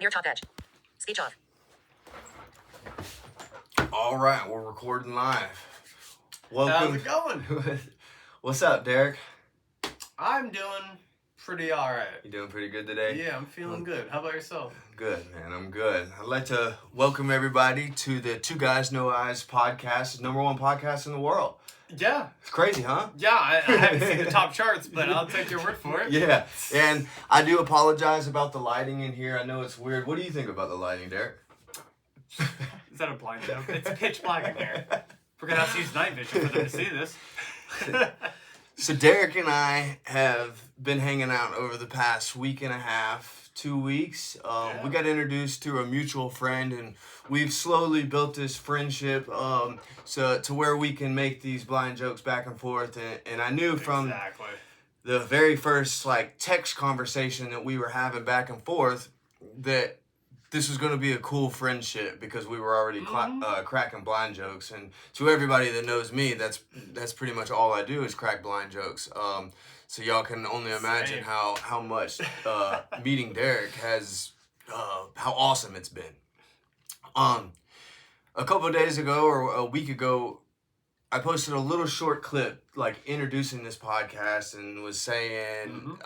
Near top edge. Speech off. All right, we're recording live. How's it going? What's up, Derek? I'm doing pretty alright. You doing pretty good today? Yeah, I'm feeling good. How about yourself? Good, man. I'm good. I'd like to welcome everybody to the Two Guys No Eyes podcast, the #1 podcast in the world. Yeah. It's crazy, huh? Yeah, I haven't seen the top charts, but I'll take your word for it. Yeah, and I do apologize about the lighting in here. I know it's weird. What do you think about the lighting, Derek? Is that a blind joke? It's pitch black in here. We're going to have to use night vision for them to see this. So Derek and I have been hanging out over the past week and a half, 2 weeks. Yeah. We got introduced to a mutual friend, and we've slowly built this friendship so to where we can make these blind jokes back and forth. And I knew from the very first text conversation that we were having back and forth that this was going to be a cool friendship because we were already cracking blind jokes. And to everybody that knows me, that's pretty much all I do is crack blind jokes. So y'all can only imagine how much meeting Derek has, how awesome it's been. A couple of days ago or a week ago, I posted a little short clip introducing this podcast and was saying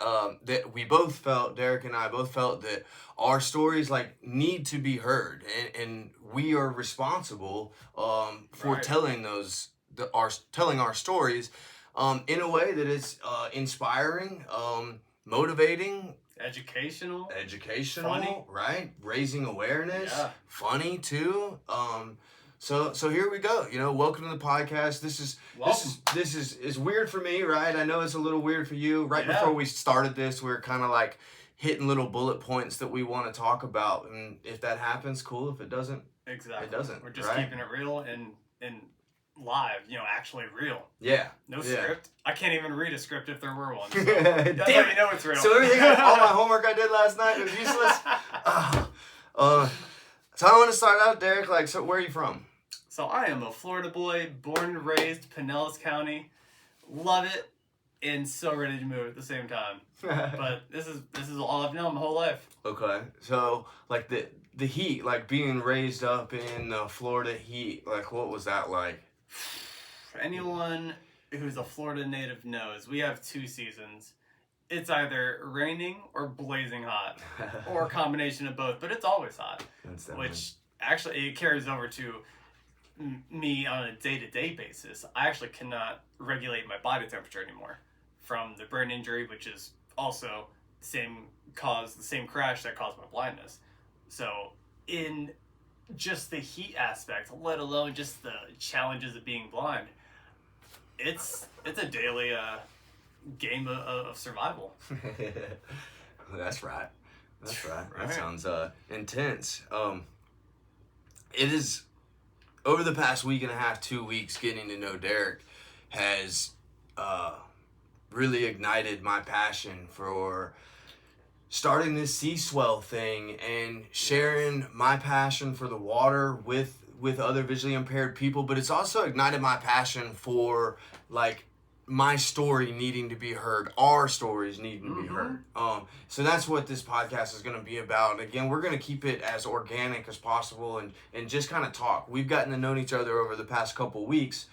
that we both felt, Derek and I both felt that our stories need to be heard, and we are responsible for telling telling our stories in a way that is inspiring, motivating, educational, funny, right? Raising awareness, funny too. So here we go. Welcome to the podcast. This is weird for me, right? I know it's a little weird for you. Before we started this, we were kind of hitting little bullet points that we want to talk about, and if that happens, cool. If it doesn't, exactly, it doesn't. We're just keeping it real and live. Actually real. Yeah. No script. I can't even read a script if there were one. So Damn it, know it's real. So everything, all my homework I did last night was useless. So I want to start out, Derek. So where are you from? So I am a Florida boy, born and raised Pinellas County. Love it, and so ready to move at the same time. But this is all I've known my whole life. Okay, so the heat, being raised up in Florida heat, what was that like? For anyone who's a Florida native knows, we have 2 seasons. It's either raining or blazing hot, or a combination of both. But it's always hot, which actually it carries over to me on a day-to-day basis. I actually cannot regulate my body temperature anymore from the brain injury, which is also the same crash that caused my blindness. So in just the heat aspect, let alone just the challenges of being blind, it's a daily game of survival. That's right. That sounds intense. It is. Over the past week and a half, 2 weeks, getting to know Derek has really ignited my passion for starting this sea swell thing and sharing my passion for the water with other visually impaired people. But it's also ignited my passion for my story needing to be heard, our stories needing to be heard. So that's what this podcast is going to be about. Again, we're going to keep it as organic as possible and just kind of talk. We've gotten to know each other over the past couple weeks,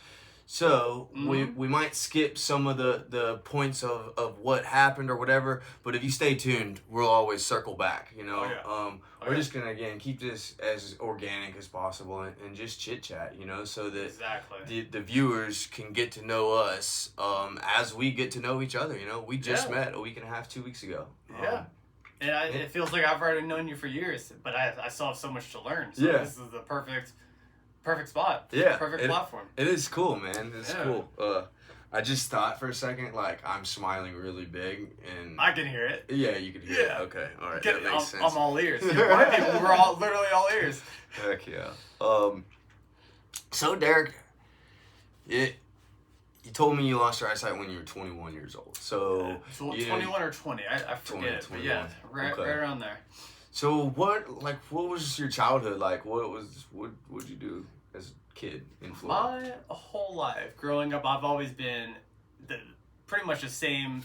so we might skip some of the points of what happened or whatever, but if you stay tuned, we'll always circle back, We're just going to, again, keep this as organic as possible and just chit-chat, so that the viewers can get to know us as we get to know each other, We just met a week and a half, 2 weeks ago. Yeah. And it feels like I've already known you for years, but I still have so much to learn. So this is the perfect spot. Yeah. Perfect platform. It is cool, man. It's cool. I just thought for a second, I'm smiling really big, and I can hear it. Yeah, you can hear it. Okay, all right, that makes sense. I'm all ears. My people were literally all ears. Heck yeah. So Derek, you told me you lost your eyesight when you were 21 years old. So 21 or 20, I forget. 20, but yeah, right around there. So what was your childhood like? What'd you do as a kid in Florida? My whole life, growing up, I've always been pretty much the same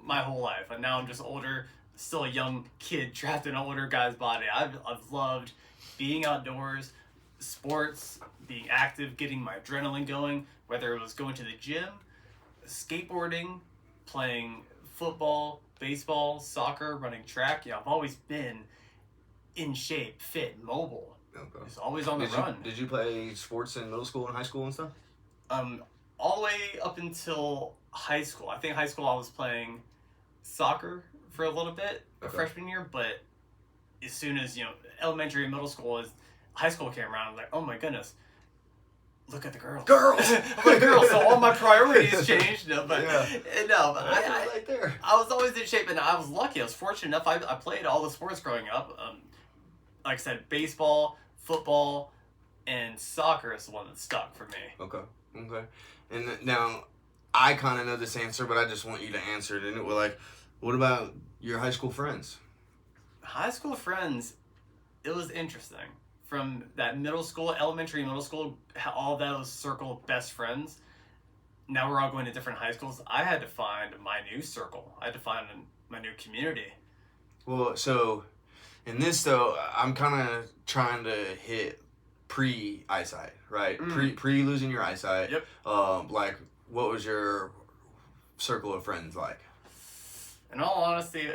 my whole life. And now I'm just older. still a young kid trapped in an older guy's body. I've loved being outdoors, sports, being active, getting my adrenaline going, whether it was going to the gym, skateboarding, playing football, baseball, soccer, running track. I've always been in shape, fit, mobile. Okay. Just always on the run. Did you play sports in middle school and high school and stuff? All the way up until high school. I think high school I was playing soccer for a little bit, freshman year, but as soon as, elementary and middle school, as high school came around, I was like, oh my goodness, look at the girls. So all my priorities changed. I was always in shape, and I was lucky. I was fortunate enough. I played all the sports growing up. Like I said, baseball, football, and soccer is the one that stuck for me. Okay. And now, I kind of know this answer, but I just want you to answer it. And it was like, what about your high school friends? High school friends, it was interesting. From that elementary, middle school, all those circle of best friends. Now we're all going to different high schools. I had to find my new circle. I had to find my new community. Well, so in this though, I'm kind of trying to hit pre-eyesight, right? Pre losing your eyesight. Yep. Like, what was your circle of friends like? In all honesty,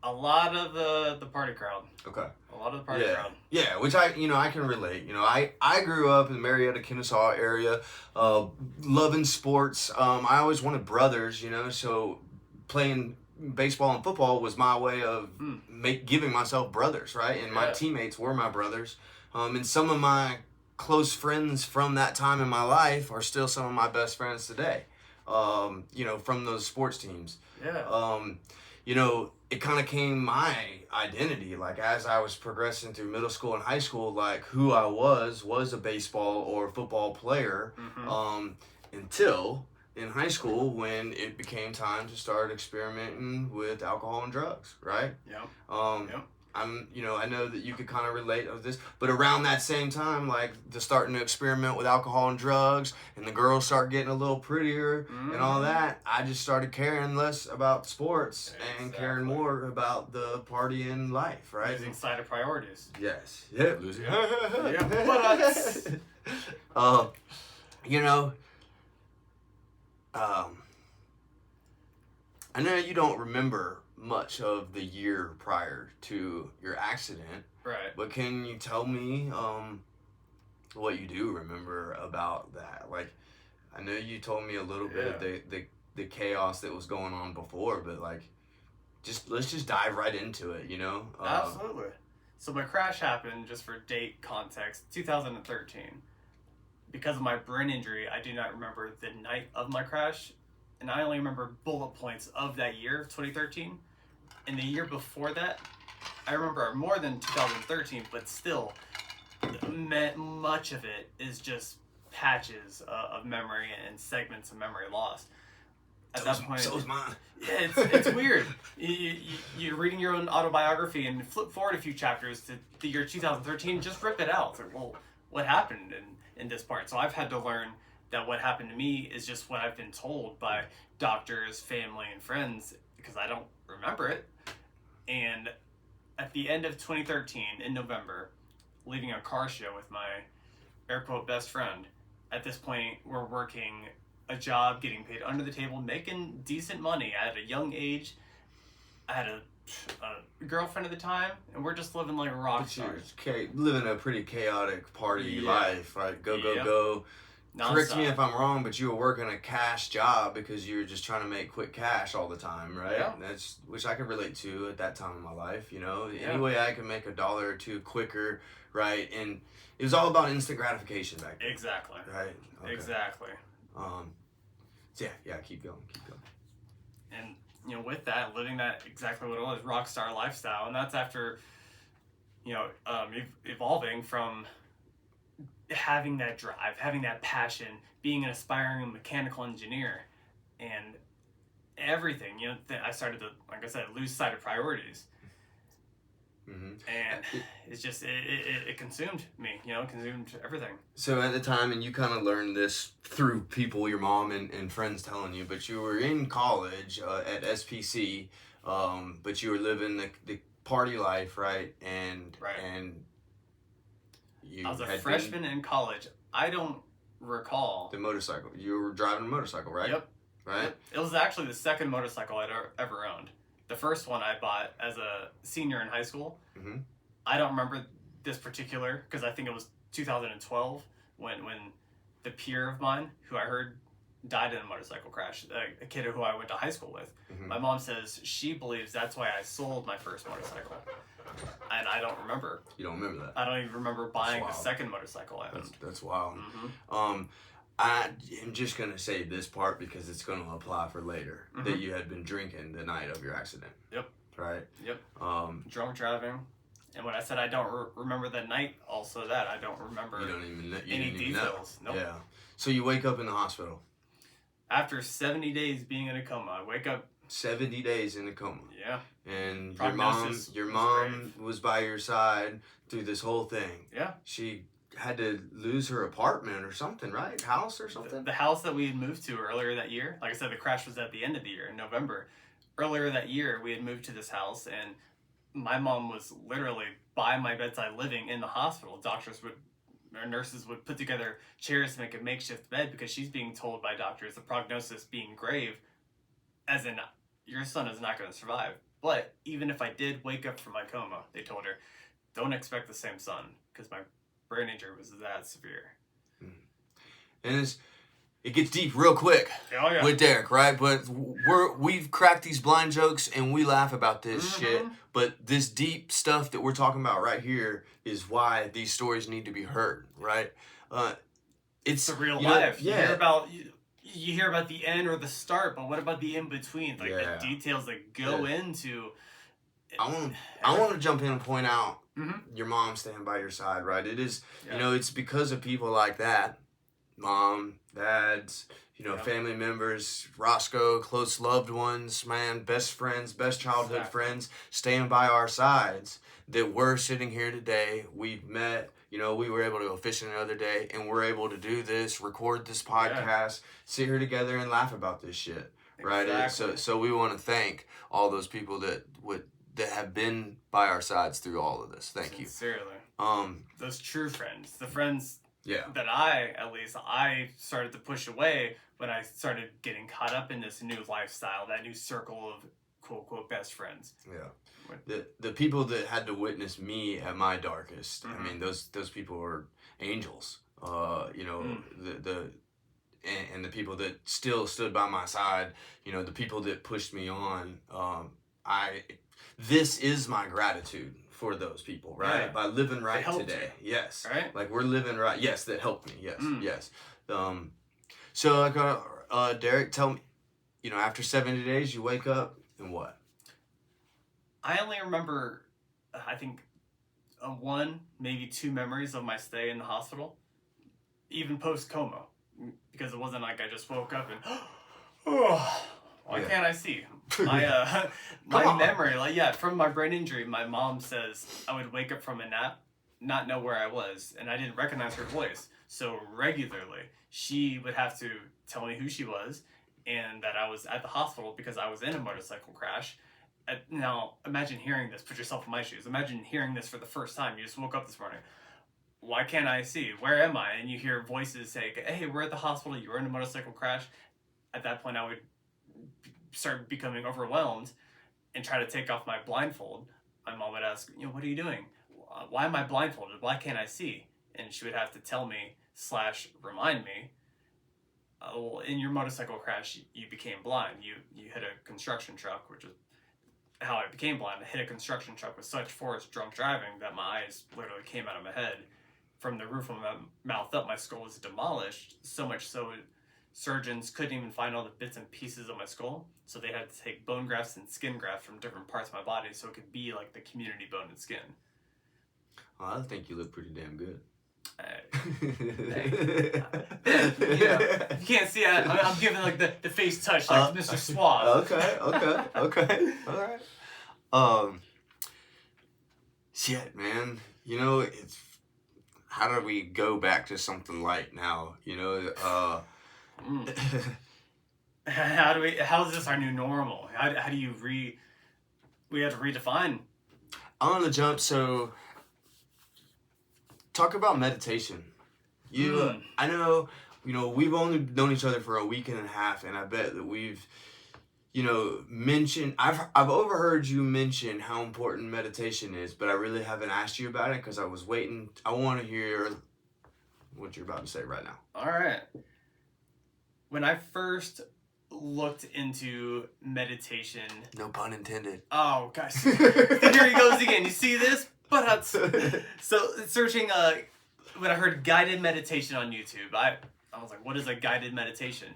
a lot of the party crowd. Okay. A lot of the party crowd. Yeah, which I can relate. I grew up in the Marietta, Kennesaw area, loving sports. I always wanted brothers, so playing baseball and football was my way of giving myself brothers, right? And my teammates were my brothers. And some of my close friends from that time in my life are still some of my best friends today, from those sports teams. Yeah. It kind of came my identity, like as I was progressing through middle school and high school, like who I was a baseball or football player, until in high school when it became time to start experimenting with alcohol and drugs, right? Yeah. I know that you could kind of relate to this, but around that same time, like starting to experiment with alcohol and drugs, and the girls start getting a little prettier and all that, I just started caring less about sports and caring more about the partying life, right? Losing sight of priorities. Yes. Yep. Losing. I know you don't remember much of the year prior to your accident, right? But can you tell me what you do remember about that? Like, I know you told me a little bit of the chaos that was going on before, but like, let's just dive right into it, Absolutely. So my crash happened, just for date context, 2013. Because of my brain injury, I do not remember the night of my crash, and I only remember bullet points of that year, 2013. And the year before that, I remember more than 2013, but still, much of it is just patches of memory and segments of memory lost. At that point, so is mine. Yeah, it's weird. You're reading your own autobiography and flip forward a few chapters to the year 2013, just rip it out. It's like, well, what happened in this part? So I've had to learn that what happened to me is just what I've been told by doctors, family, and friends, because I don't remember it. And at the end of 2013, in November, leaving a car show with my air quote best friend. At this point, we're working a job, getting paid under the table, making decent money at a young age. I had a girlfriend at the time, and we're just living like rock stars. Living a pretty chaotic party life, right? Go. Non-stop. Correct me if I'm wrong, but you were working a cash job because you were just trying to make quick cash all the time, right? Yeah. Which I could relate to at that time in my life, Any way I could make $1 or $2 quicker, right? And it was all about instant gratification back then. Exactly. Right? Okay. Exactly. So yeah, keep going. And, with that, living that exactly what it was, rock star lifestyle, and that's after, evolving from having that drive, having that passion, being an aspiring mechanical engineer, and everything, I started to, like I said, lose sight of priorities. Mm-hmm. And it's just, it consumed me, consumed everything. So at the time, and you kind of learned this through people, your mom and friends telling you, but you were in college at SPC, but you were living the party life, right? And you I was a freshman in college. I don't recall the motorcycle. You were driving a motorcycle, right? Yep. Right. Yep. It was actually the second motorcycle I'd ever owned. The first one I bought as a senior in high school. Mm-hmm. I don't remember this particular because I think it was 2012 when the peer of mine who I heard died in a motorcycle crash, a kid who I went to high school with. Mm-hmm. My mom says she believes that's why I sold my first motorcycle. And I don't remember. You don't remember that? I don't even remember buying the second motorcycle I owned. That's wild. Mm-hmm. I am just going to say this part because it's going to apply for later. Mm-hmm. That you had been drinking the night of your accident. Yep. Right? Yep. Drunk driving. And when I said I don't remember that night, also that I don't remember any details. Nope. Yeah. So you wake up in the hospital. After 70 days being in a coma, I wake up. 70 days in a coma. Yeah. And your mom was by your side through this whole thing. Yeah. She had to lose her apartment or something, right? House or something? The house that we had moved to earlier that year. Like I said, the crash was at the end of the year in November. Earlier that year, we had moved to this house, and my mom was literally by my bedside living in the hospital. Nurses would put together chairs to make a makeshift bed because she's being told by doctors, the prognosis being grave, as in your son is not going to survive. But even if I did wake up from my coma, they told her, don't expect the same son because my brain injury was that severe. And it gets deep real quick with Derek, right? But we've cracked these blind jokes and we laugh about this shit. But this deep stuff that we're talking about right here is why these stories need to be heard, right? It's the real life. You hear about the end or the start, but what about the in between? Like the details that go into. I want to jump in and point out your mom standing by your side, right? It is, it's because of people like that, mom, dads, family members, Roscoe, close loved ones, man, best friends, best childhood friends, staying by our sides, that we're sitting here today. We've met, we were able to go fishing another day, and we're able to do this, record this podcast, sit here together and laugh about this shit, right? Exactly. So we want to thank all those people that have been by our sides through all of this. Thank you. Sincerely. Those true friends, the friends that I started to push away when I started getting caught up in this new lifestyle, that new circle of quote unquote best friends. Yeah. The people that had to witness me at my darkest, I mean, those people were angels. The people that still stood by my side, the people that pushed me on, this is my gratitude for those people, right? By living right today. Yes. Right? Like we're living right. Yes, that helped me. Yes. Yes. So I got Derek, tell me, after 70 days you wake up and what? I only remember, I think, one, maybe two memories of my stay in the hospital, even post-coma, because it wasn't like I just woke up and, why can't I see? My memory, from my brain injury, my mom says I would wake up from a nap, not know where I was, and I didn't recognize her voice. So regularly, she would have to tell me who she was and that I was at the hospital because I was in a motorcycle crash. Now, imagine hearing this. Put yourself in my shoes. Imagine hearing this for the first time. You just woke up this morning. Why can't I see? Where am I? And you hear voices say, hey, we're at the hospital. You were in a motorcycle crash. At that point, I would start becoming overwhelmed and try to take off my blindfold. My mom would ask, what are you doing? Why am I blindfolded? Why can't I see? And she would have to tell me / remind me, well, in your motorcycle crash, you became blind. You hit a construction truck, which is how I became blind. I hit a construction truck with such force drunk driving that my eyes literally came out of my head. From the roof of my mouth up, my skull was demolished, so much so surgeons couldn't even find all the bits and pieces of my skull, so they had to take bone grafts and skin grafts from different parts of my body so it could be like the community bone and skin. I think you look pretty damn good. You can't see it. I'm giving like the face touch like Mr. Suave. Okay. All right. Shit, man. It's how do we go back to something light now? How is this our new normal? How do you we had to redefine. On the jump, so talk about meditation. I know, we've only known each other for a week and a half, and I bet that we've, mentioned. I've overheard you mention how important meditation is, but I really haven't asked you about it because I was waiting. I want to hear what you're about to say right now. All right. When I first looked into meditation, no pun intended. Oh gosh, here he goes again. You see this? But so searching, when I heard guided meditation on YouTube, I was like, what is a guided meditation?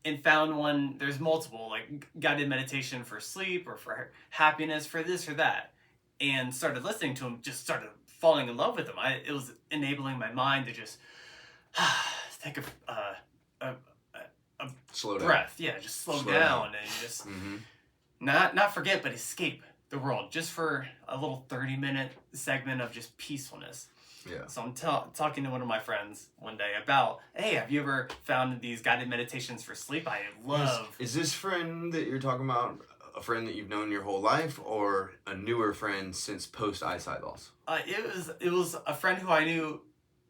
And found one. There's multiple, like guided meditation for sleep or for happiness, for this or that, and started listening to them. Just started falling in love with them. It was enabling my mind to just take a slow down. Breath. Yeah, just slow down and just not forget, but escape the world just for a little 30-minute segment of just peacefulness. Yeah. So I'm talking to one of my friends one day about, hey, have you ever found these guided meditations for sleep? I love. Is this friend that you're talking about a friend that you've known your whole life, or a newer friend since post eyesight loss? It was a friend who I knew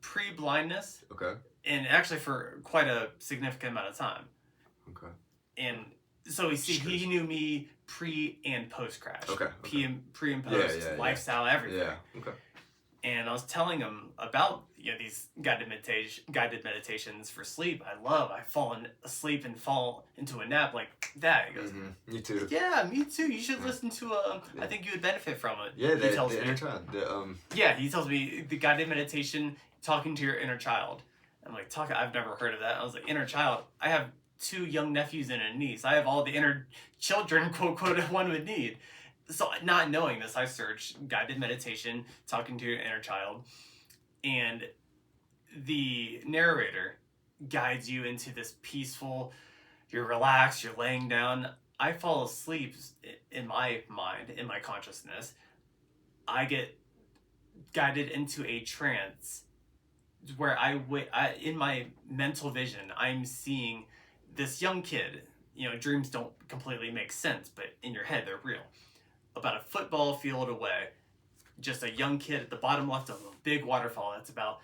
pre-blindness. Okay. And actually for quite a significant amount of time. Okay. And so he knew me pre and post crash. Okay. Pre and post, lifestyle, everything. Yeah. Okay. And I was telling him about these guided meditations for sleep. I fall asleep and fall into a nap like that. He goes, Me too. Yeah, me too. You should listen to I think you would benefit from it. Yeah, he tells the me. inner child. Yeah, he tells me the guided meditation, talking to your inner child. I'm like, I've never heard of that. I was like, inner child? I have 2 young nephews and a niece. I have all the inner children, quote, quote, one would need. So not knowing this, I searched guided meditation, talking to your inner child. And the narrator guides you into this peaceful, you're relaxed, you're laying down. I fall asleep in my mind, in my consciousness. I get guided into a trance where in my mental vision, I'm seeing this young kid. Dreams don't completely make sense, but in your head, they're real. About a football field away, just a young kid at the bottom left of a big waterfall that's about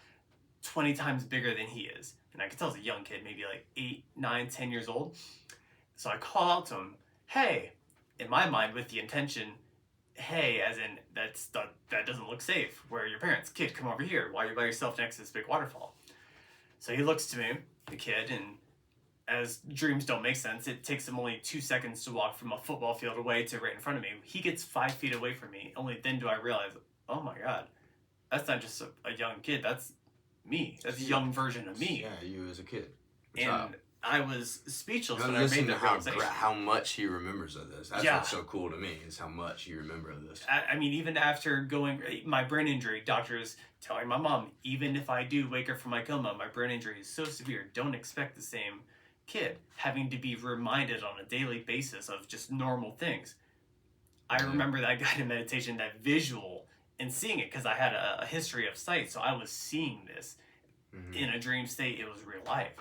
20 times bigger than he is. And I can tell it's a young kid, maybe like 8, 9, 10 years old. So I call out to him, hey, in my mind with the intention, hey, as in that doesn't look safe. Where are your parents? Kid, come over here. Why are you by yourself next to this big waterfall? So he looks to me, the kid, and as dreams don't make sense, it takes him only 2 seconds to walk from a football field away to right in front of me. He gets 5 feet away from me. Only then do I realize, oh my God, that's not just a young kid. That's me. That's a young version of me. Yeah, you as a kid. And I was speechless when I listen made to that realization. how much he remembers of this. That's what's so cool to me, is how much you remember of this. I mean, even after going, my brain injury, doctors telling my mom, even if I do wake up from my coma, my brain injury is so severe, don't expect the same kid. Having to be reminded on a daily basis of just normal things. I remember that guided meditation, that visual, and seeing it, because I had a history of sight, so I was seeing this in a dream state. It was real life.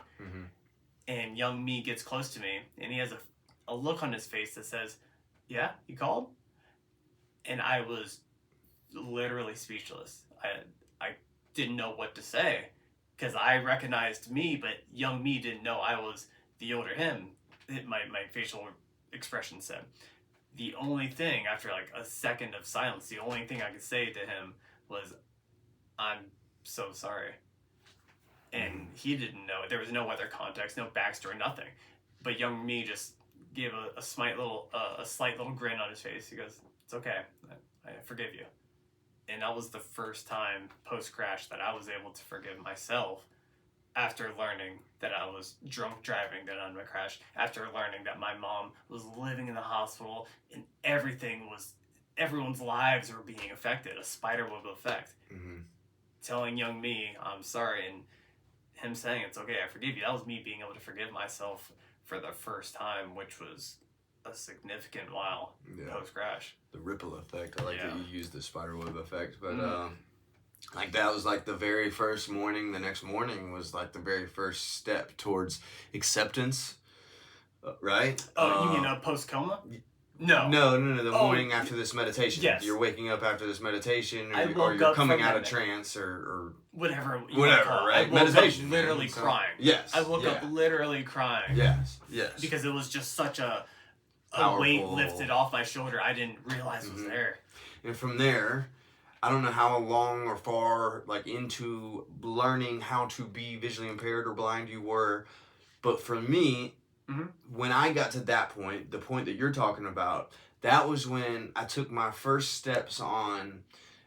And young me gets close to me, and he has a look on his face that says, yeah, you called? And I was literally speechless. I didn't know what to say, because I recognized me, but young me didn't know I was the older him. My facial expression said. The only thing, after like a second of silence, the only thing I could say to him was, I'm so sorry. And he didn't know. There was no other context, no backstory, nothing. But young me just gave a slight little grin on his face. He goes, it's okay. I forgive you. And that was the first time post-crash that I was able to forgive myself, after learning that I was drunk driving that on my crash, after learning that my mom was living in the hospital and everyone's lives were being affected, a spiderweb effect. Telling young me, I'm sorry, and him saying, it's okay, I forgive you. That was me being able to forgive myself for the first time, which was a significant while post-crash. The ripple effect. I like that you used the spiderweb effect, but like that was like the very first morning. The next morning was like the very first step towards acceptance, right? Oh, you mean post-coma? No. No. The morning after this meditation. Yes. You're waking up after this meditation, I or woke you're up coming from out of that trance, or whatever. right? I woke Meditation. up literally man. So, crying. yes. I woke up literally crying. Yes. Because it was just such a Powerful. weight lifted off my shoulder I didn't realize was there. And from there, I don't know how long or far into learning how to be visually impaired or blind you were, but for me, when I got to that point, the point that you're talking about, that was when I took my first steps on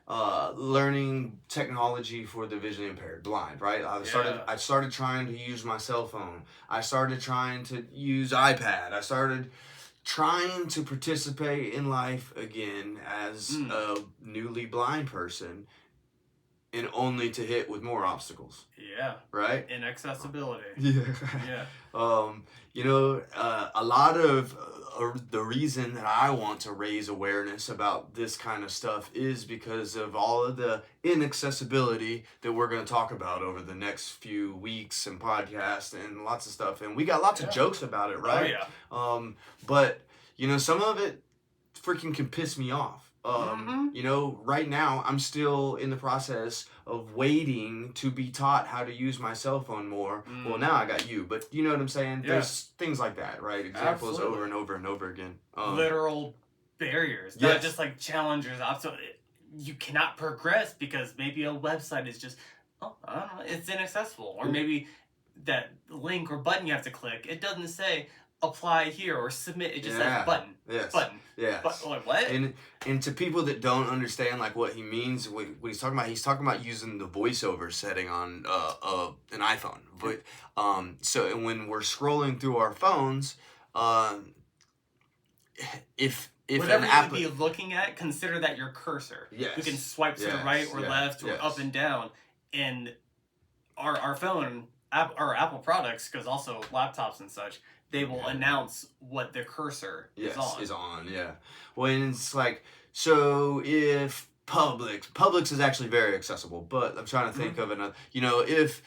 learning technology for the visually impaired, blind, right? I started trying to use my cell phone. I started trying to use iPad. I started trying to participate in life again as a newly blind person, and only to hit with more obstacles. Yeah. Right? Inaccessibility. Yeah. A lot of the reason that I want to raise awareness about this kind of stuff is because of all of the inaccessibility that we're going to talk about over the next few weeks and podcasts and lots of stuff. And we got lots of jokes about it, right? Oh, yeah. But, some of it freaking can piss me off. Right now I'm still in the process of waiting to be taught how to use my cell phone more. Well, now I got you, but you know what I'm saying? Yeah. There's things like that, right? Examples Absolutely. over and over and over again. Literal barriers, not just like challengers. You cannot progress because maybe a website is just, I don't know, it's inaccessible. Or maybe that link or button you have to click, it doesn't say apply here or submit, it just says button. Yes. Button. Yes. Like what? And to people that don't understand what he means, what he's talking about using the voiceover setting on an iPhone. But so when we're scrolling through our phones, if whatever an app you would be looking at, consider that your cursor. Yes. We can swipe to the right or left or up and down, and our phone, our Apple products, because also laptops and such, they will announce what the cursor is on. Yeah. Well, and it's so if Publix is actually very accessible, but I'm trying to think of another, if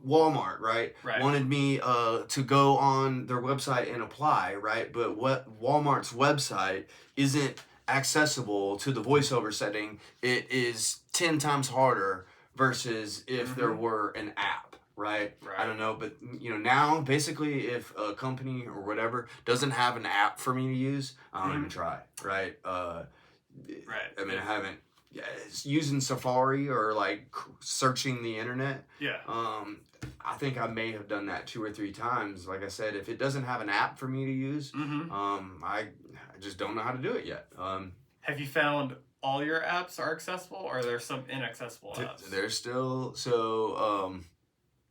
Walmart, right, wanted me to go on their website and apply, right, but what Walmart's website isn't accessible to the voiceover setting, it is 10 times harder versus if there were an app. Right? I don't know, but now basically if a company or whatever doesn't have an app for me to use, I don't even try, right? I mean, I haven't using Safari or searching the internet. Yeah. I think I may have done that 2 or 3 times. Like I said, if it doesn't have an app for me to use, I just don't know how to do it yet. Have you found all your apps are accessible, or are there some inaccessible apps? There's still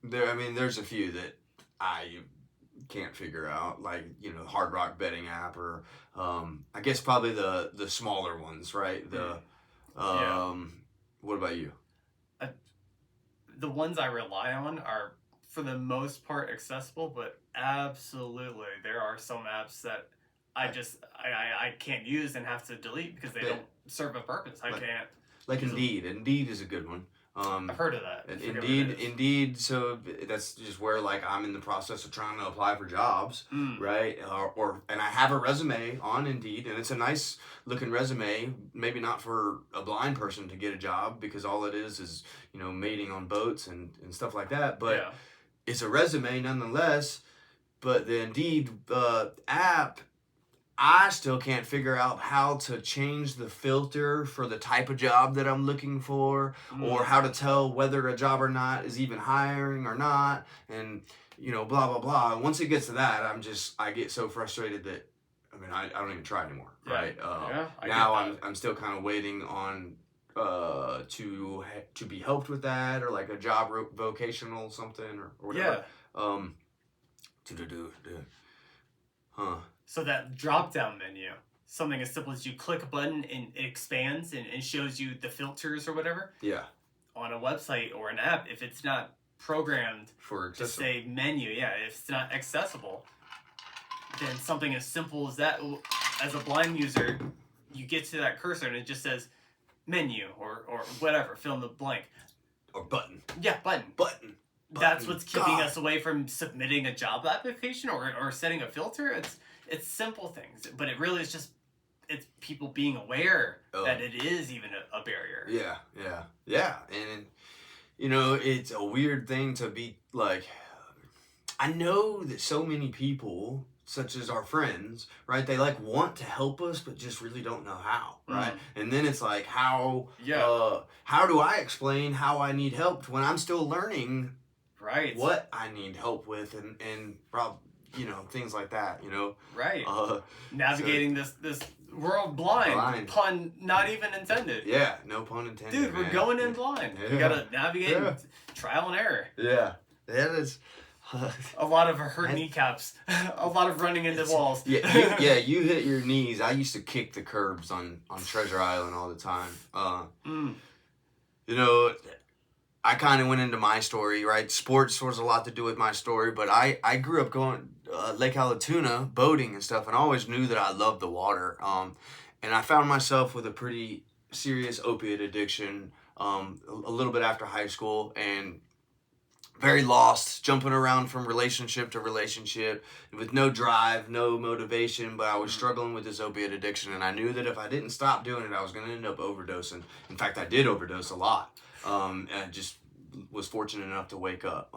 there's a few that I can't figure out, Hard Rock betting app, or I guess probably the smaller ones, right? What about you? The ones I rely on are for the most part accessible, but absolutely there are some apps that I can't use and have to delete because they don't serve a purpose. I can't. Indeed. Indeed is a good one. I've heard of that. Indeed. So that's just where I'm in the process of trying to apply for jobs, right? And I have a resume on Indeed, and it's a nice looking resume. Maybe not for a blind person to get a job because all it is mating on boats and stuff like that. But it's a resume nonetheless. But the Indeed app, I still can't figure out how to change the filter for the type of job that I'm looking for, or how to tell whether a job or not is even hiring or not, and blah blah blah. Once it gets to that, I get so frustrated that I don't even try anymore. Right? Now I'm still kind of waiting on to be helped with that, or a job vocational something or whatever. So that drop-down menu, something as simple as you click a button and it expands and shows you the filters or whatever. Yeah. On a website or an app, if it's not programmed to say menu, if it's not accessible, then something as simple as that, as a blind user, you get to that cursor and it just says menu or whatever, fill in the blank. Or button. Yeah, button. Button. That's what's keeping us away from submitting a job application or setting a filter. it's simple things, but it really is just it's people being aware that it is even a barrier. Yeah. And it's a weird thing to be like. I know that so many people, such as our friends, right? They like want to help us, but just really don't know how, right? And then it's like, how do I explain how I need help when I'm still learning, right? What I need help with, and things like that, right? Navigating this world blind. Pun not even intended. Yeah, no pun intended. Dude, we're going in blind. You gotta navigate trial and error. Yeah, that is. A lot of hurt kneecaps, a lot of running into walls. You hit your knees. I used to kick the curbs on Treasure Island all the time. I kind of went into my story, right? Sports was a lot to do with my story, but I grew up going Lake Alatuna, boating and stuff, and I always knew that I loved the water. And I found myself with a pretty serious opiate addiction a little bit after high school, and very lost, jumping around from relationship to relationship with no drive, no motivation, but I was struggling with this opiate addiction, and I knew that if I didn't stop doing it, I was going to end up overdosing. In fact, I did overdose a lot, and I just was fortunate enough to wake up.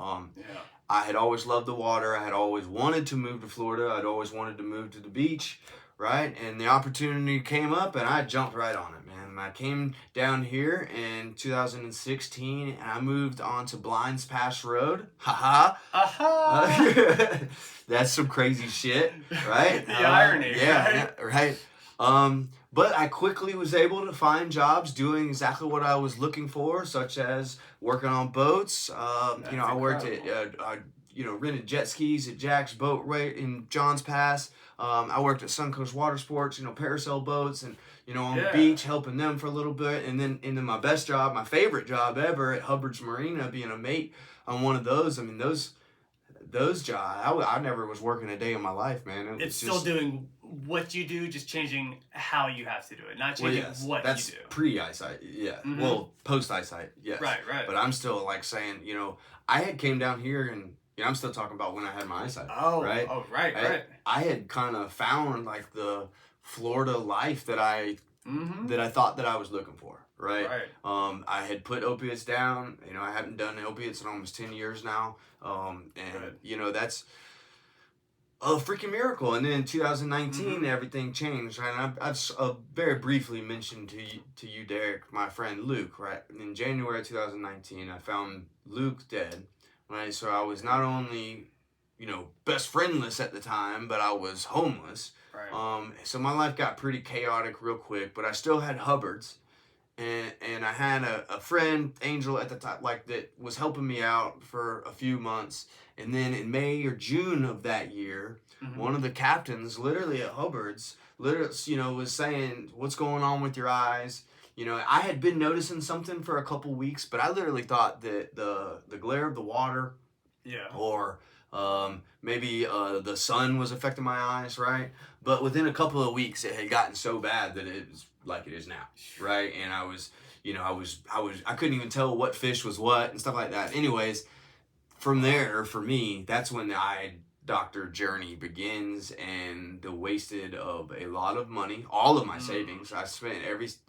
I had always loved the water. I had always wanted to move to Florida. I'd always wanted to move to the beach, right? And the opportunity came up, and I jumped right on it, man. I came down here in 2016, and I moved on to Blinds Pass Road. That's some crazy shit, right? The irony. Yeah, right. But I quickly was able to find jobs doing exactly what I was looking for, such as working on boats. I worked at, rented jet skis at Jack's Boat right in Johns Pass. I worked at Suncoast Water Sports, parasail boats, and on the beach, helping them for a little bit. And then my best job, my favorite job ever at Hubbard's Marina, being a mate on one of those. I mean, those jobs, I never was working a day in my life, man. It's still doing what you do, just changing how you have to do it, not changing what you do. That's pre-eyesight, yeah. Mm-hmm. Well, post-eyesight, yes. Right. But I'm still like saying, I had came down here and, I'm still talking about when I had my eyesight. Right. I had kind of found like the Florida life that I thought that I was looking for. Right. I had put opiates down. I haven't done opiates in almost 10 years now. That's a freaking miracle. And then in 2019, everything changed. Right? And I've very briefly mentioned to you, Derek, my friend Luke. Right. In January 2019, I found Luke dead. Right. So I was not only, best friendless at the time, but I was homeless. Right. So my life got pretty chaotic real quick, but I still had Hubbard's. And I had a friend, Angel, at the time, that was helping me out for a few months. And then in May or June of that year, one of the captains, literally at Hubbard's, was saying, "What's going on with your eyes?" I had been noticing something for a couple weeks, but I literally thought that the glare of the water, or maybe the sun was affecting my eyes, right? But within a couple of weeks, it had gotten so bad that it was like it is now, right? And I couldn't even tell what fish was what and stuff like that. Anyways, from there, for me, that's when the eye doctor journey begins, and the wasted of a lot of money, all of my savings. I spent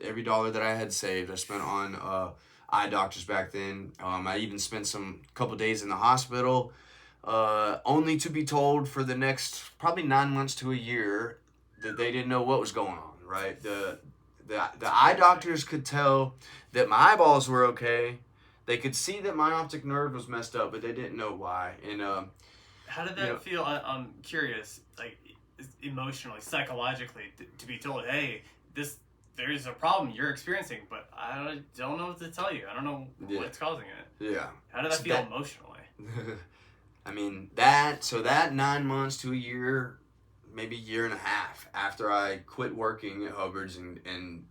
every dollar that I had saved, I spent on eye doctors back then. I even spent some couple days in the hospital, only to be told for the next probably 9 months to a year that they didn't know what was going on, right? The eye doctors could tell that my eyeballs were okay. They could see that my optic nerve was messed up, but they didn't know why. And how did that feel? I'm curious, like emotionally, psychologically, to be told, "Hey, there's a problem you're experiencing, but I don't know what to tell you. I don't know what's causing it." Yeah. How did that feel emotionally? I mean, that 9 months to a year, maybe a year and a half after I quit working at Hubbard's and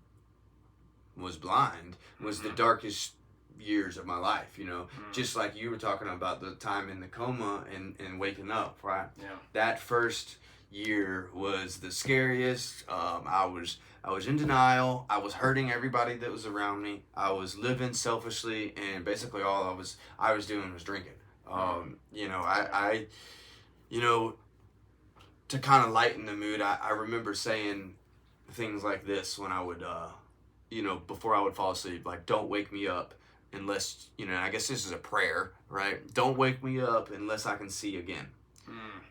was blind, was the darkest years of my life, just like you were talking about the time in the coma and waking up, right? Yeah. That first year was the scariest. I was in denial. I was hurting everybody that was around me. I was living selfishly, and basically all I was doing was drinking. to kind of lighten the mood, I remember saying things like this when I would, before I would fall asleep, like, don't wake me up unless, I guess this is a prayer, right? Don't wake me up unless I can see again.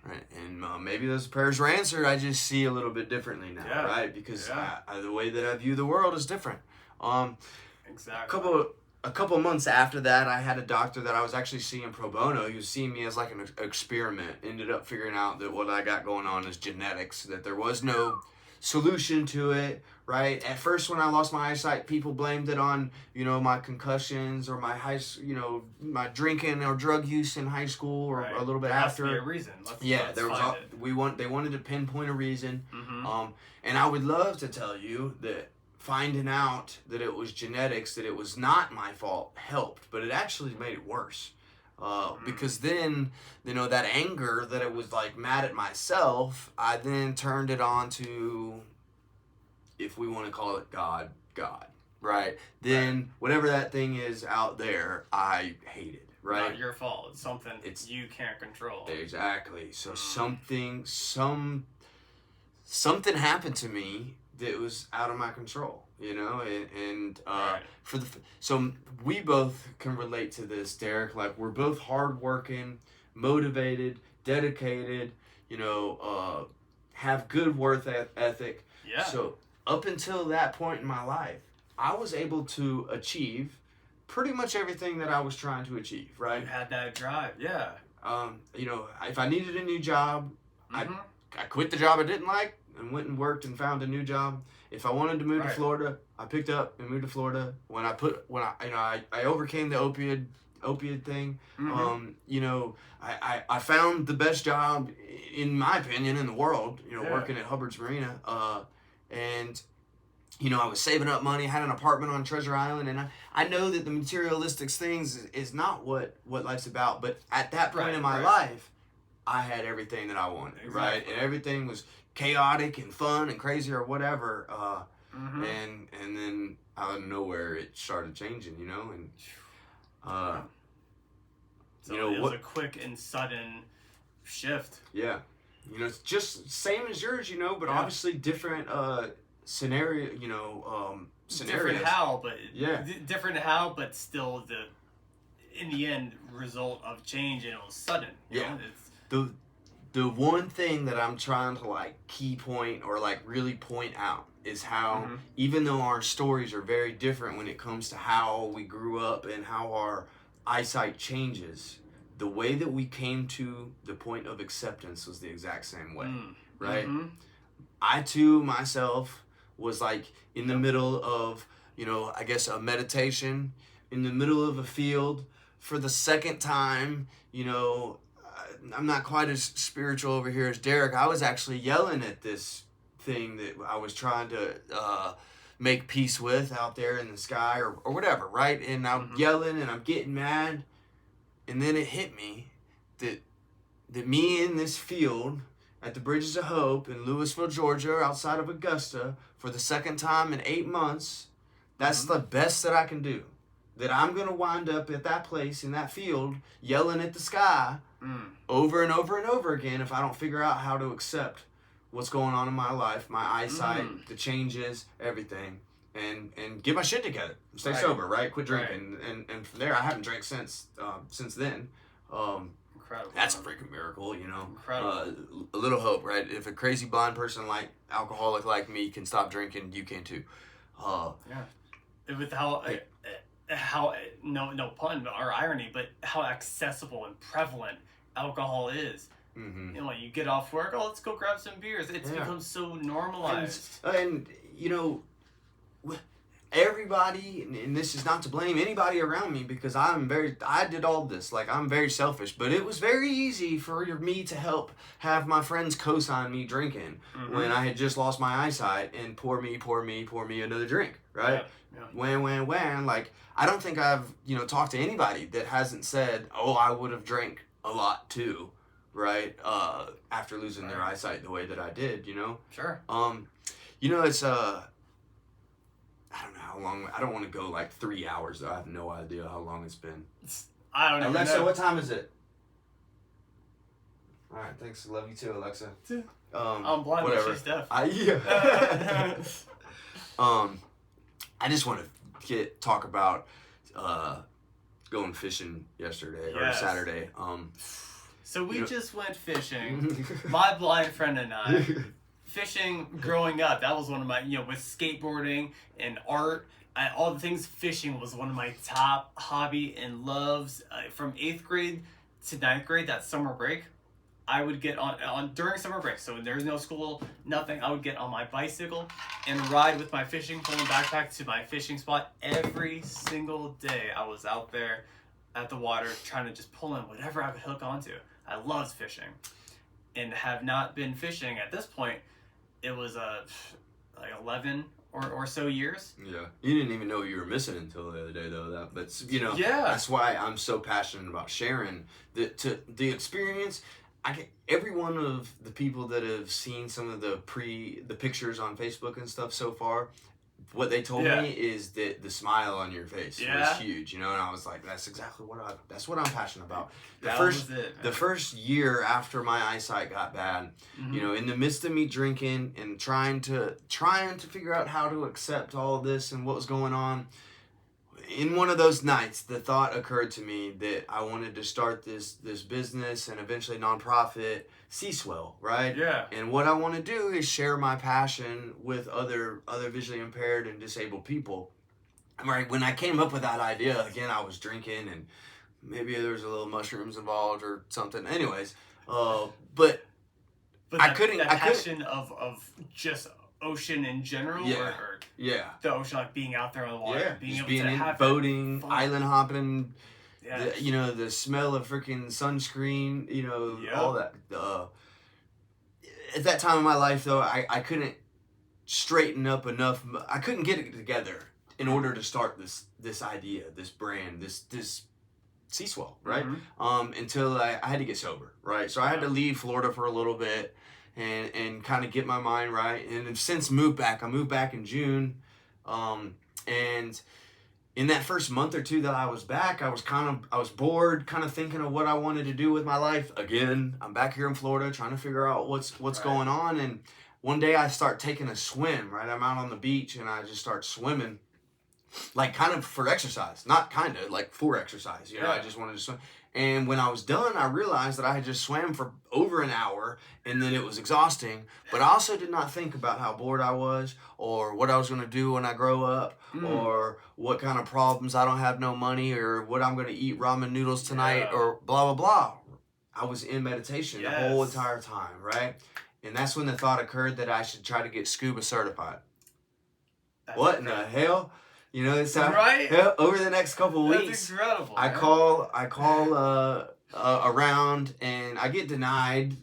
Right, and maybe those prayers were answered. I just see a little bit differently now, right? Because the way that I view the world is different. Exactly. A couple months after that, I had a doctor that I was actually seeing pro bono. He was seeing me as like an experiment. Ended up figuring out that what I got going on is genetics. That there was no solution to it. Right. At first, when I lost my eyesight, people blamed it on my concussions or my my drinking or drug use in high school or a little bit after. There has to be a reason. They wanted to pinpoint a reason. And I would love to tell you that finding out that it was genetics, that it was not my fault, helped, but it actually made it worse. Because then, that anger that it was like mad at myself, I then turned it on to, if we want to call it God, right? Then whatever that thing is out there, I hate it, right? Not your fault. It's something you can't control. Exactly. So something happened to me that was out of my control, so we both can relate to this, Derek. Like, we're both hardworking, motivated, dedicated, have good work ethic. Yeah. So up until that point in my life, I was able to achieve pretty much everything that I was trying to achieve, right? You had that drive, yeah. If I needed a new job, I quit the job I didn't like and went and worked and found a new job. If I wanted to move to Florida, I picked up and moved to Florida. When I overcame the opiate thing, I found the best job, in my opinion, in the world, working at Hubbard's Marina. And I was saving up money, had an apartment on Treasure Island, and I know that the materialistic things is not what life's about, but at that point in my life, I had everything that I wanted, right? And everything was chaotic and fun and crazy or whatever, and then out of nowhere it started changing, and so it was a quick and sudden shift. Yeah, it's just same as yours, but obviously different scenario, scenarios. Different how, but still in the end result of change, and it was sudden. The one thing that I'm trying to key point or really point out is how even though our stories are very different when it comes to how we grew up and how our eyesight changes, the way that we came to the point of acceptance was the exact same way, right? I too myself was in the middle of, I guess a meditation, in the middle of a field for the second time, I'm not quite as spiritual over here as Derek. I was actually yelling at this thing that I was trying to make peace with out there in the sky or whatever, right? And I'm yelling and I'm getting mad. And then it hit me that me in this field at the Bridges of Hope in Louisville, Georgia, outside of Augusta, for the second time in 8 months, that's the best that I can do. That I'm going to wind up at that place in that field yelling at the sky over and over and over again if I don't figure out how to accept what's going on in my life, my eyesight, the changes, everything, and get my shit together. Stay sober, right? Quit drinking. And from there, I haven't drank since then. Incredible. That's a freaking miracle, Incredible. A little hope, right? If a crazy blind person alcoholic like me can stop drinking, you can too. With how no pun or irony, but how accessible and prevalent alcohol is. You get off work, let's go grab some beers. It's become so normalized. And everybody, and this is not to blame anybody around me because I did all this. I'm very selfish, but it was very easy for me to help have my friends co-sign me drinking when I had just lost my eyesight and pour me another drink, right? When, I don't think I've, talked to anybody that hasn't said, I would have drank a lot too, right? After losing their eyesight the way that I did, Sure. It's, I don't know how long, I don't want to go 3 hours though. I have no idea how long it's been. I don't know. Alexa, what time is it? All right, thanks. Love you too, Alexa. I'm blind, whatever. but she's deaf. Yeah. I just want to talk about going fishing yesterday or Saturday. So we just went fishing. My blind friend and I. Fishing growing up, that was one of my, with skateboarding and art, all the things, fishing was one of my top hobby and loves. From 8th grade to 9th grade, that summer break, I would get on during summer break. So when there's no school, nothing, I would get on my bicycle and ride with my fishing pole and backpack to my fishing spot. Every single day I was out there at the water trying to just pull in whatever I could hook onto. I loved fishing and have not been fishing at this point. It was like 11 or so years. Yeah, you didn't even know what you were missing until the other day, though. That's why I'm so passionate about sharing the experience. Every one of the people that have seen some of the pictures on Facebook and stuff so far, what they told me is that the smile on your face was huge, and I was like, that's exactly that's what I'm passionate about. The first year after my eyesight got bad, in the midst of me drinking and trying to figure out how to accept all this and what was going on, in one of those nights, the thought occurred to me that I wanted to start this business and eventually nonprofit, Seaswell, right? Yeah. And what I want to do is share my passion with other visually impaired and disabled people. Right. When I came up with that idea, again, I was drinking and maybe there was a little mushrooms involved or something. Anyways, but I couldn't. That passion of just ocean in general, or the ocean, like being out there on the water, being able to have boating, fun. island hopping, the smell of freaking sunscreen, all that. At that time in my life, though, I couldn't straighten up enough. I couldn't get it together in order to start this idea, this brand, this Seaswell, right? Until I had to get sober, right? So I had to leave Florida for a little bit. And kind of get my mind right, and have since moved back. I moved back in June, and in that first month or two that I was back, I was bored, kind of thinking of what I wanted to do with my life. Again, I'm back here in Florida, trying to figure out what's going on. And one day I start taking a swim. Right, I'm out on the beach, and I just start swimming, like kind of for exercise, not kind of like for exercise. I just wanted to swim. And when I was done, I realized that I had just swam for over an hour and that it was exhausting. But I also did not think about how bored I was or what I was going to do when I grow up or what kind of problems. I don't have no money or what I'm going to eat ramen noodles tonight or blah, blah, blah. I was in meditation the whole entire time, right? And that's when the thought occurred that I should try to get scuba certified. What in the hell? It's right. Over the next couple of weeks, that's incredible. I call around and I get denied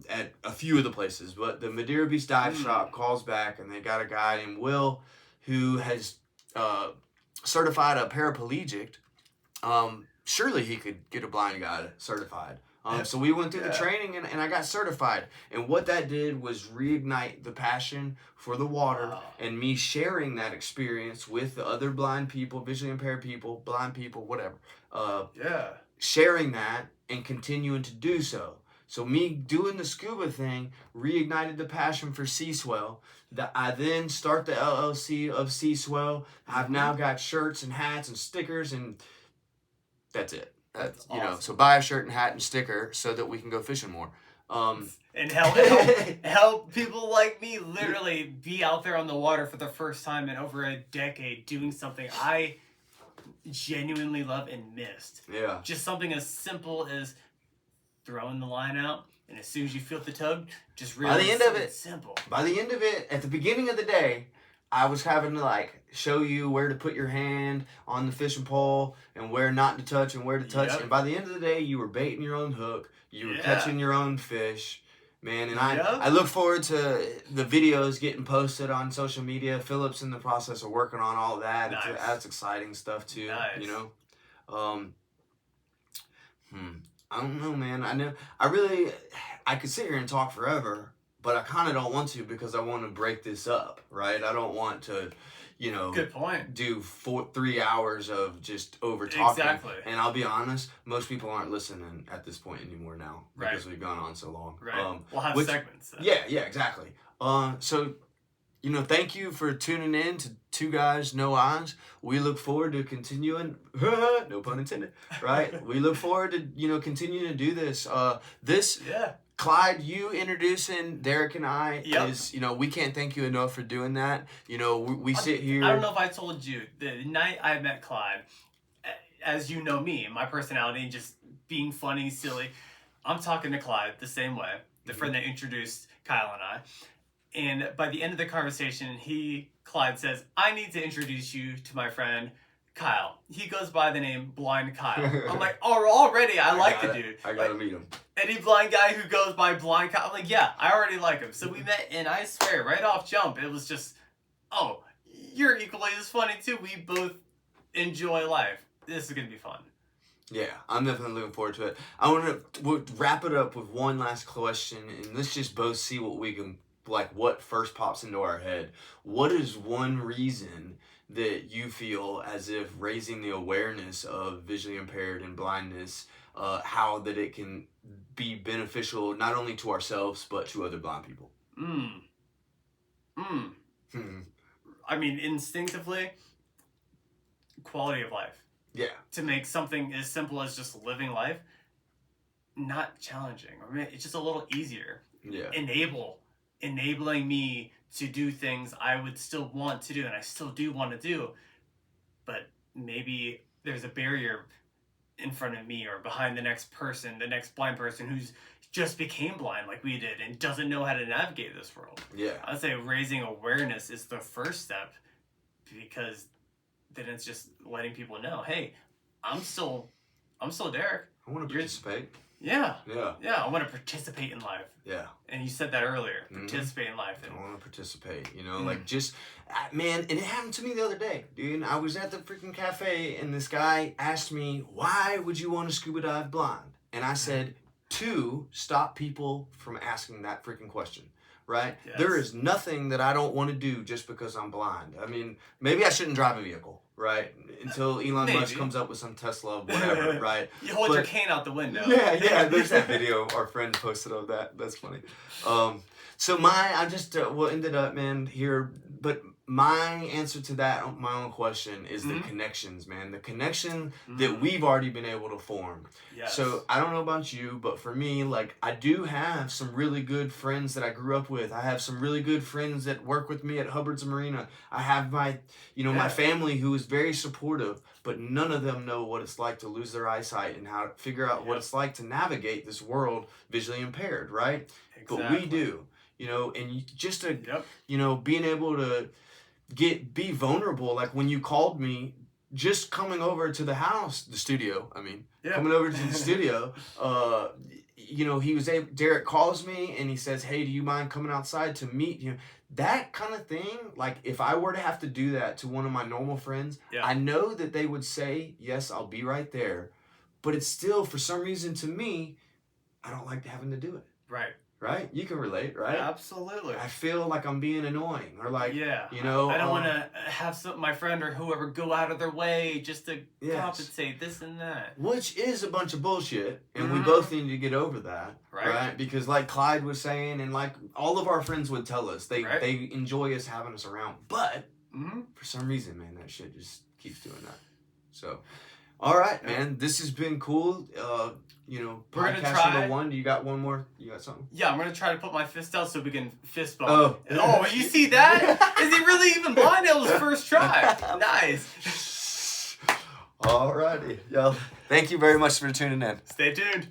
at a few of the places, but the Madeira Beach Dive Shop calls back and they got a guy named Will who has certified a paraplegic. Surely he could get a blind guy certified. So we went through the training and I got certified. And what that did was reignite the passion for the water and me sharing that experience with the other blind people, visually impaired people, blind people, whatever. Sharing that and continuing to do so. So me doing the scuba thing reignited the passion for Seaswell. That I then start the LLC of Seaswell. I've now got shirts and hats and stickers and that's it. That's awesome. So buy a shirt and hat and sticker so that we can go fishing more. And help people like me literally be out there on the water for the first time in over a decade doing something I genuinely love and missed. Yeah. Just something as simple as throwing the line out, and as soon as you feel the tug, just realize by the end of it, simple. By the end of it, at the beginning of the day, I was having to show you where to put your hand on the fishing pole and where not to touch and where to touch. Yep. And by the end of the day, you were baiting your own hook. You were catching your own fish. Man, and I look forward to the videos getting posted on social media. Philip's in the process of working on all that. Nice. That's exciting stuff too. Nice. I don't know, man. I could sit here and talk forever, but I kind of don't want to because I want to break this up, right? I don't want to, Good point. do 3 hours of just over talking. Exactly. And I'll be honest, most people aren't listening at this point anymore now because we've gone on so long. Right. We'll have segments. Then. Yeah, exactly. So, thank you for tuning in to Two Guys, No Eyes. We look forward to continuing, no pun intended, right? We look forward to, continuing to do this. Clyde, you introducing Derek and I is, we can't thank you enough for doing that. We sit here. I don't know if I told you, the night I met Clyde, as you know me, my personality, just being funny, silly, I'm talking to Clyde the same way, the friend that introduced Kyle and I. And by the end of the conversation, Clyde says, I need to introduce you to my friend, Kyle. He goes by the name Blind Kyle. I'm like, already, I like the dude. I gotta meet him. Any blind guy who goes by Blind Kyle, I'm like, yeah, I already like him. So we met, and I swear, right off jump, it was just, oh, you're equally as funny too. We both enjoy life. This is gonna be fun. Yeah, I'm definitely looking forward to it. We'll wrap it up with one last question, and let's just both see what we can, what first pops into our head. What is one reason that you feel as if raising the awareness of visually impaired and blindness, how that it can be beneficial not only to ourselves but to other blind people? I mean, instinctively, quality of life. Yeah. To make something as simple as just living life not challenging, or it's just a little easier. Yeah. Enabling me to do things I would still want to do, and I still do want to do, but maybe there's a barrier in front of me or behind the next person, the next blind person who's just became blind like we did and doesn't know how to navigate this world. Yeah. I'd say raising awareness is the first step, because then it's just letting people know, hey, I'm still Derek. I want to participate. Yeah. Yeah. Yeah, I want to participate in life. Yeah. And you said that earlier. Participate in life. I want to participate, man, and it happened to me the other day, dude. I was at the freaking cafe, and this guy asked me, why would you want to scuba dive blind? And I said, to stop people from asking that freaking question, right? Yes. There is nothing that I don't want to do just because I'm blind. I mean, maybe I shouldn't drive a vehicle, right? Until Elon Musk comes up with some Tesla, whatever, right? You hold your cane out the window. Yeah, there's that video our friend posted of that. That's funny. So I just ended up, man, here, but my answer to that, my own question, is the connections, man. The connection that we've already been able to form. Yes. So I don't know about you, but for me, I do have some really good friends that I grew up with. I have some really good friends that work with me at Hubbard's Marina. I have my family who is very supportive, but none of them know what it's like to lose their eyesight and how to figure out what it's like to navigate this world visually impaired, right? Exactly. But we do, and just to, being able to be vulnerable. Like when you called me, just coming over to the house, the studio, coming over to the studio, Derek calls me and he says, hey, do you mind coming outside to meet you? That kind of thing, if I were to have to do that to one of my normal friends, I know that they would say, yes, I'll be right there. But it's still, for some reason, to me, I don't like having to do it. Right? You can relate, right? Absolutely. I feel like I'm being annoying, or I don't want to have my friend or whoever go out of their way just to compensate this and that. Which is a bunch of bullshit, and we both need to get over that, right? Because like Clyde was saying, and like all of our friends would tell us, they enjoy us having us around, but for some reason, man, that shit just keeps doing that. So, all right, man, this has been cool. Podcast number 1. You got one more? You got something? Yeah, I'm going to try to put my fist out so we can fist bump. Oh, you see that? Is he really even blind? It was first try. Nice. All righty. Yo, thank you very much for tuning in. Stay tuned.